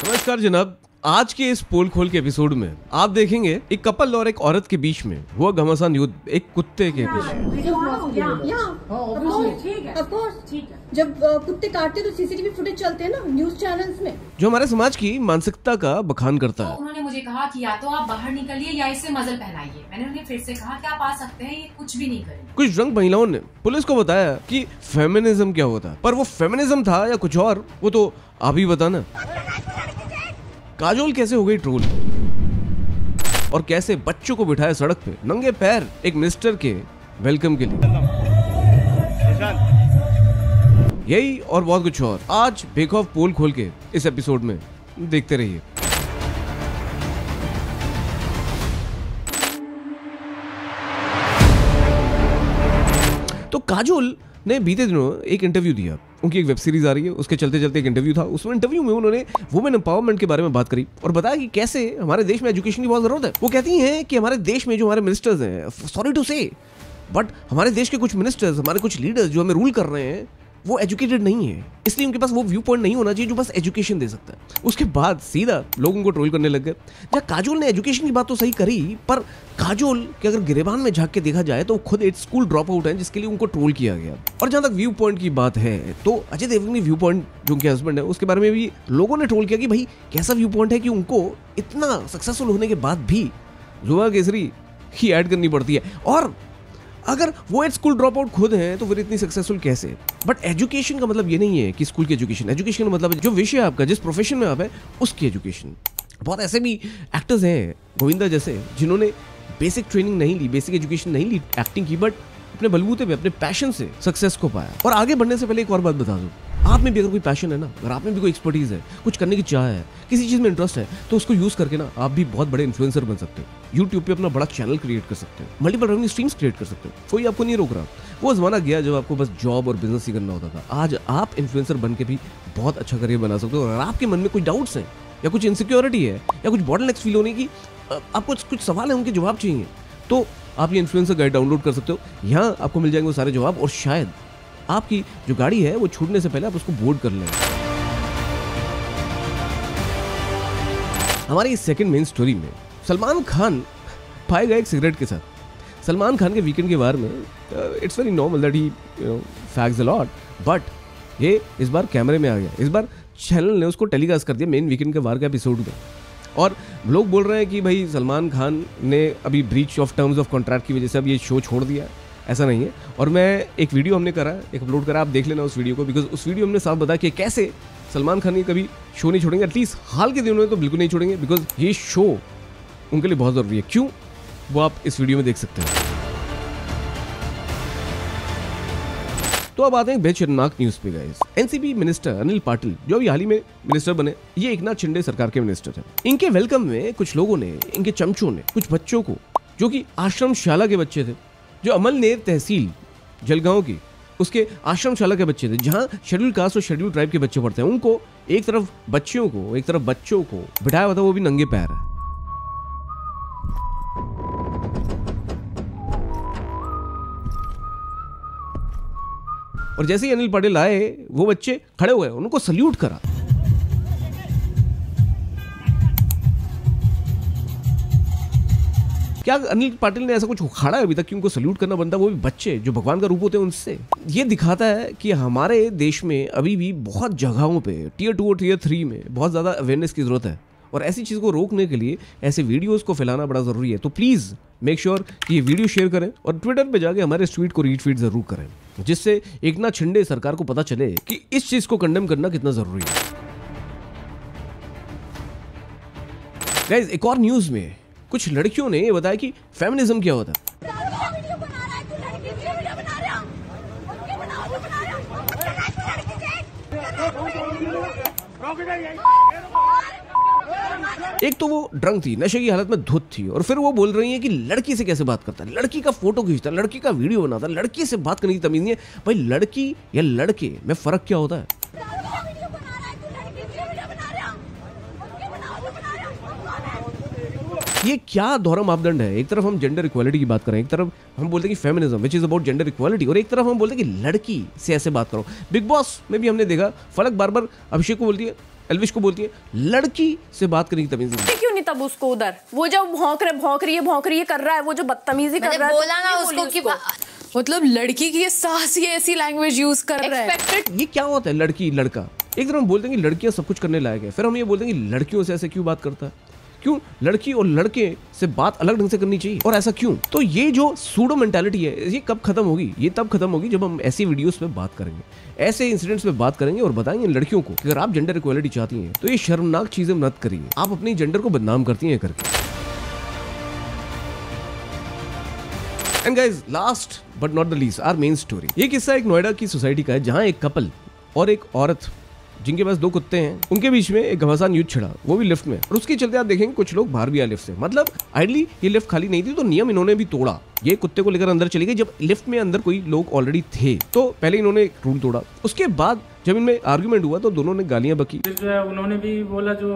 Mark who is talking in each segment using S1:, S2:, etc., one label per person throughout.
S1: नमस्कार जनाब, आज के इस पोल खोल के एपिसोड में आप देखेंगे एक कपल और एक औरत के बीच में हुआ घमासान युद्ध एक कुत्ते के पीछे।
S2: जब कुत्ते काटते तो सीसीटीवी फुटेज चलते हैं ना न्यूज चैनल्स में,
S1: जो हमारे समाज की मानसिकता का बखान करता है।
S3: उन्होंने मुझे कहा कि या तो आप बाहर निकलिए या इसे मजल पहनाइए। मैंने उन्हें फिर से कहा कि आप आ सकते हैं, ये कुछ भी नहीं करेंगे।
S1: कुछ ड्रंक महिलाओं ने पुलिस को बताया कि फेमिनिज्म क्या होता है, पर वो फेमिनिज्म था या कुछ और, वो तो आप ही बताना। काजोल कैसे हो गई ट्रोल और कैसे बच्चों को बिठाया सड़क पे नंगे पैर एक मिनिस्टर के वेलकम के लिए, यही और बहुत कुछ और आज बेखौफ पोल खोल के इस एपिसोड में देखते रहिए। तो काजोल ने बीते दिनों एक इंटरव्यू दिया। उनकी एक वेब सीरीज आ रही है, उसके चलते चलते एक इंटरव्यू था। उसमें इंटरव्यू में उन्होंने वुमेन एम्पावरमेंट के बारे में बात करी और बताया कि कैसे हमारे देश में एजुकेशन की बहुत जरूरत है। वो कहती हैं कि हमारे देश में जो हमारे मिनिस्टर्स हैं, सॉरी टू से बट हमारे देश के कुछ मिनिस्टर्स, हमारे कुछ लीडर्स जो हमें रूल कर रहे हैं, वो एजुकेटेड नहीं है, इसलिए उनके पास वो व्यू पॉइंट नहीं होना चाहिए जो बस एजुकेशन दे सकता है। उसके बाद सीधा लोगों को ट्रोल करने लग गए। जहाँ काजोल ने एजुकेशन की बात तो सही करी, पर काजोल के अगर गिरेबान में झांक के देखा जाए तो खुद एक स्कूल ड्रॉप आउट है जिसके लिए उनको ट्रोल किया गया। और जहां तक व्यू पॉइंट की बात है तो अजय देवगन की व्यू पॉइंट जो उनके हस्बैंड है उसके बारे में भी लोगों ने ट्रोल किया कि भाई कैसा व्यू पॉइंट है कि उनको इतना सक्सेसफुल होने के बाद भी जुआ केसरी ही ऐड करनी पड़ती है। और अगर वो एक स्कूल ड्रॉप आउट खुद हैं तो फिर इतनी सक्सेसफुल कैसे। बट एजुकेशन का मतलब ये नहीं है कि स्कूल की एजुकेशन का मतलब है जो विषय आपका, जिस प्रोफेशन में आप है उसकी एजुकेशन। बहुत ऐसे भी एक्टर्स हैं गोविंदा जैसे जिन्होंने बेसिक ट्रेनिंग नहीं ली, बेसिक एजुकेशन नहीं ली एक्टिंग की, बट अपने बलबूते पे अपने पैशन से सक्सेस को पाया। और आगे बढ़ने से पहले एक और बात बता दूं, आप में भी अगर कोई पैशन है ना, अगर आप में भी कोई एक्सपर्टीज है, कुछ करने की चाह है, किसी चीज में इंटरेस्ट है, तो उसको यूज करके ना आप भी बहुत बड़े इन्फ्लुएंसर बन सकते हो। यूट्यूब पे अपना बड़ा चैनल क्रिएट कर सकते हो, मल्टीपल रेवेन्यू स्ट्रीम्स क्रिएट कर सकते हो, कोई आपको नहीं रोक रहा। वो जमाना गया जब आपको बस जॉब और बिजनेस ही करना होता था। आज आप इन्फ्लुएंसर बन के भी बहुत अच्छा करियर बना सकते हो। और आपके मन में कोई डाउट्स हैं या कुछ इनसिक्योरिटी है या कुछ बॉटलनेक्स फील होने की, आपको कुछ सवाल है, उनके जवाब चाहिए, तो आप ये इन्फ्लुएंसर गाइड डाउनलोड कर सकते हो। यहाँ आपको मिल जाएंगे वो सारे जवाब और शायद आपकी जो गाड़ी है वो छूटने से पहले आप उसको बोर्ड कर लें। हमारी इस सेकंड मेन स्टोरी में सलमान खान पाए गए एक सिगरेट के साथ। सलमान खान के वीकेंड के बारे में it's very normal that he fax a lot, but ये इस बार कैमरे में आ गया। इस बार चैनल ने उसको टेलीकास्ट कर दिया मेन वीकेंड के वार के एपिसोड में। और लोग बोल रहे हैं कि भाई सलमान खान ने अभी breach of terms of contract की वजह से अब ये शो छोड़ दिया। ऐसा नहीं है। और मैं एक वीडियो हमने करा, एक अपलोड करा, आप देख लेना उस वीडियो को, बिकॉज उस वीडियो हमने साफ बताया कि कैसे सलमान खान ये कभी शो नहीं छोड़ेंगे, एटलीस्ट हाल के दिनों में तो बिल्कुल नहीं छोड़ेंगे, बिकॉज ये शो उनके लिए बहुत जरूरी है। क्यों, वो आप इस वीडियो में देख सकते हैं। तो अब आते हैं बेशर्मनाक न्यूज पे guys. NCP minister Anil Patil जो अभी हाल ही में मिनिस्टर बने, ये एकनाथ शिंदे सरकार के मिनिस्टर हैं। इनके वेलकम में कुछ लोगों ने, इनके चमचों ने कुछ बच्चों को, जो कि आश्रमशाला के बच्चे थे, जो अमलनेर तहसील जलगांव की उसके आश्रमशाला के बच्चे थे, जहां शेड्यूल कास्ट और शेड्यूल ट्राइब के बच्चे पढ़ते हैं, उनको एक तरफ बच्चियों को, एक तरफ बच्चों को बिठाया हुआ था, वो भी नंगे पैर है। और जैसे ही अनिल पाटिल आए, वो बच्चे खड़े हुए, उनको सल्यूट करा। क्या अनिल पाटिल ने ऐसा कुछ उखाड़ा है अभी तक कि उनको सल्यूट करना बनता, वो भी बच्चे जो भगवान का रूप होते हैं उनसे? ये दिखाता है कि हमारे देश में अभी भी बहुत जगहों पे टियर 2 और टियर 3 में बहुत ज्यादा अवेयरनेस की जरूरत है। और ऐसी चीज को रोकने के लिए ऐसे वीडियोस को फैलाना बड़ा जरूरी है। तो प्लीज मेक श्योर कि ये वीडियो शेयर करें और ट्विटर पे जाके हमारे इस ट्वीट को रीट्वीट जरूर करें, जिससे एकनाथ शिंदे सरकार को पता चले कि इस चीज को कंडेम करना कितना जरूरी है। गाइस, एक और न्यूज में कुछ लड़कियों ने ये बताया कि फेमिनिज्म क्या होता है। एक तो वो ड्रंक थी, नशे की हालत में धुत थी, और फिर वो बोल रही है कि लड़की से कैसे बात करता है, लड़की का फोटो खींचता है, लड़की का वीडियो बनाता है, लड़की से बात करने की तमीज नहीं है। भाई लड़की या लड़के में फर्क क्या होता है? ये क्या दोहरा मापदंड है? एक तरफ हम जेंडर इक्वालिटी की बात करें, एक तरफ हम बोलते हैं कि feminism which is about gender equality, और एक तरफ हम बोलते हैं कि लड़की से ऐसे बात करो। बिग बॉस में भी हमने देखा फलक बार बार अभिषेक को बोलती है, एल्विश को बोलती है, लड़की से बात करने की तमीज नहीं।
S4: क्यों नहीं तब उसको उधर, वो जो भौंक रही है कर रहा है, वो जो बदतमीजी कर रहा है,
S5: बोला ना उसको कि मतलब लड़की की सास ही ऐसी लैंग्वेज यूज कर रहा है।
S1: ये क्या होता है लड़की लड़का? एक तरफ हम बोलते हैं कि लड़कियां सब कुछ करने लायक है, फिर हम ये बोलते हैं कि लड़कियों से ऐसे क्यों बात करता है? क्यों लड़की और लड़के से बात अलग ढंग से करनी चाहिए, और ऐसा क्यों? तो ये जो सूडो मेंटालिटी है, ये कब खत्म होगी? ये तब खत्म होगी जब हम ऐसी वीडियोस पे बात करेंगे, ऐसे इंसिडेंट्स पे बात करेंगे और बताएंगे लड़कियों को कि अगर आप जेंडर इक्वालिटी चाहती हैं तो ये शर्मनाक चीजें मत करिए, आप अपनी जेंडर को बदनाम करती हैं करके। And guys, last but not the least, our main story. ये किस्सा एक नोएडा की सोसाइटी का है, जहां एक कपल और एक औरत जिनके पास 2 कुत्ते हैं, उनके बीच में एक घमासान युद्ध छिड़ा, वो भी लिफ्ट में। और उसके चलते आप देखेंगे कुछ लोग बाहर भी आए लिफ्ट से। मतलब आइडली ये लिफ्ट खाली नहीं थी, तो नियम इन्होंने भी तोड़ा। ये कुत्ते को लेकर अंदर चली गई जब लिफ्ट में अंदर कोई लोग ऑलरेडी थे, तो पहले इन्होंने एक रूल तोड़ा। उसके बाद जब इनमें आर्ग्यूमेंट हुआ तो दोनों ने गालियां बकी।
S6: फिर जो है उन्होंने भी बोला जो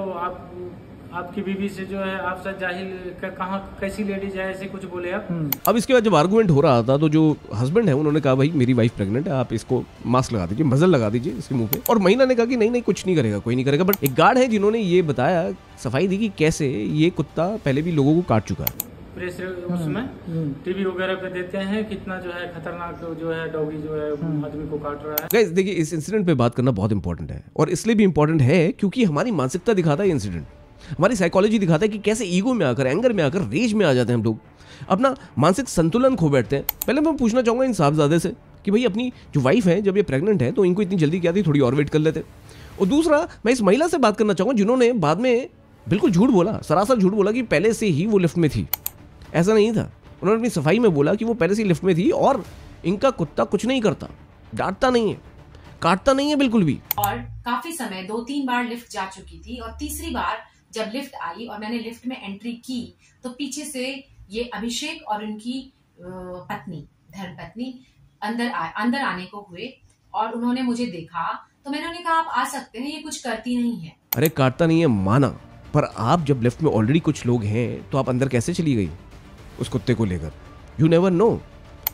S6: आपकी बीवी से जो है आप सच जाहिल कहाँ कैसी लेडीज है, ऐसे कुछ बोले आप।
S1: अब इसके बाद जब आर्गुमेंट हो रहा था तो जो हस्बैंड है उन्होंने कहा भाई मेरी वाइफ प्रेग्नेंट है, आप इसको मास्क लगा दीजिए, मजल लगा दीजिए इसके मुंह पे। और महिला ने कहा कि नहीं कुछ नहीं करेगा, कोई नहीं करेगा। बट एक गार्ड है जिन्होंने ये बताया, सफाई दी कि कैसे ये कुत्ता पहले भी लोगों को काट चुका है।
S6: प्रेस उसमें टीवी वगैरह पे देते हैं कितना जो है खतरनाक जो है डॉगी जो है आदमी को काट रहा है।
S1: गाइस देखिए, इस इंसिडेंट पे बात करना बहुत इंपॉर्टेंट है, और इसलिए भी इंपॉर्टेंट है क्योंकि हमारी मानसिकता दिखाता है इंसिडेंट, हमारी साइकोलॉजी दिखाता है कि कैसे ईगो में आकर, एंगर में आकर, रेज में आ जाते हैं हम लोग, अपना मानसिक संतुलन खो बैठते हैं। पहले मैं पूछना चाहूंगा इन साहबजादे से कि भाई अपनी जो वाइफ है जब ये प्रेग्नेंट है तो इनको इतनी जल्दी क्या थी, थोड़ी और वेट कर लेते। और दूसरा मैं इस महिला से बात करना चाहूंगा जिन्होंने बाद में बिल्कुल झूठ बोला, सरासर झूठ बोला कि पहले से ही वो लिफ्ट में थी। ऐसा नहीं था, उन्होंने अपनी सफाई में बोला कि वो पहले से ही लिफ्ट में थी और इनका कुत्ता कुछ नहीं करता, डांटता नहीं है, काटता नहीं है बिल्कुल भी।
S3: और काफी समय 2-3 बार लिफ्ट जा चुकी थी, और तीसरी बार जब लिफ्ट आई और मैंने लिफ्ट में एंट्री की तो पीछे से ये अभिषेक और उनकी पत्नी, धर्मपत्नी अंदर आने को हुए, और उन्होंने मुझे देखा तो मैंने उन्हें कहा आप आ सकते हैं, ये कुछ करती नहीं है।
S1: अरे काटता नहीं है माना, पर आप जब लिफ्ट में ऑलरेडी कुछ लोग हैं तो आप अंदर कैसे चली गई उस कुत्ते को लेकर? You never know,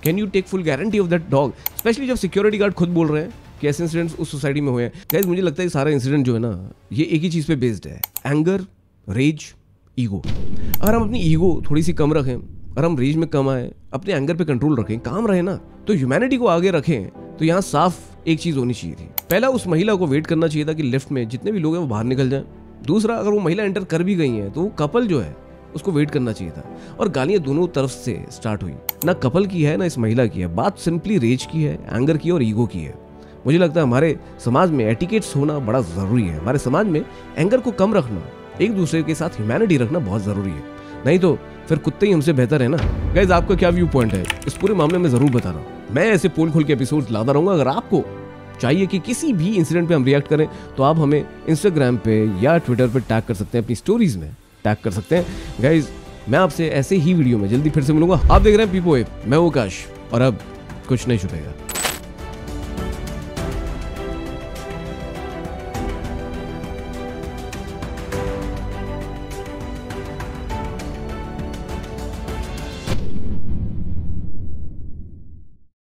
S1: can you take full guarantee of that dog? Specially जब सिक्योरिटी गार्ड खुद बोल रहे हैं कि ऐसे इंसिडेंट्स उस सोसाइटी में हुए हैं। गाइस मुझे लगता है सारा इंसिडेंट जो है ना, ये एक ही चीज़ पे बेस्ड है, एंगर, रेज, ईगो। अगर हम अपनी ईगो थोड़ी सी कम रखें, अगर हम रेज में कम आए, अपने एंगर पे कंट्रोल रखें, काम रहे ना, तो ह्यूमैनिटी को आगे रखें, तो यहाँ साफ एक चीज़ होनी चाहिए थी। पहला, उस महिला को वेट करना चाहिए था कि लिफ्ट में जितने भी लोग हैं वो बाहर निकल जाएं। दूसरा, अगर वो महिला एंटर कर भी गई है तो वो कपल जो है उसको वेट करना चाहिए था। और गालियां दोनों तरफ से स्टार्ट हुई, ना कपल की है ना इस महिला की है, बात सिंपली रेज की है, एंगर की और ईगो की है। मुझे लगता है हमारे समाज में एटिकेट्स होना बड़ा ज़रूरी है। हमारे समाज में एंगर को कम रखना, एक दूसरे के साथ ह्यूमैनिटी रखना बहुत ज़रूरी है, नहीं तो फिर कुत्ते ही हमसे बेहतर है ना। गाइस आपका क्या व्यू पॉइंट है इस पूरे मामले में ज़रूर बताना। मैं ऐसे पोल खोल के एपिसोड लाता रहूँगा। अगर आपको चाहिए कि किसी भी इंसिडेंट पे हम रिएक्ट करें तो आप हमें इंस्टाग्राम पे या ट्विटर पे टैग कर सकते हैं, अपनी स्टोरीज में टैग कर सकते हैं। गाइस मैं आपसे ऐसे ही वीडियो में जल्दी फिर से मिलूंगा। आप देख रहे हैं पीपो ऐप, मैं हूं काश, और अब कुछ नहीं छुपेगा।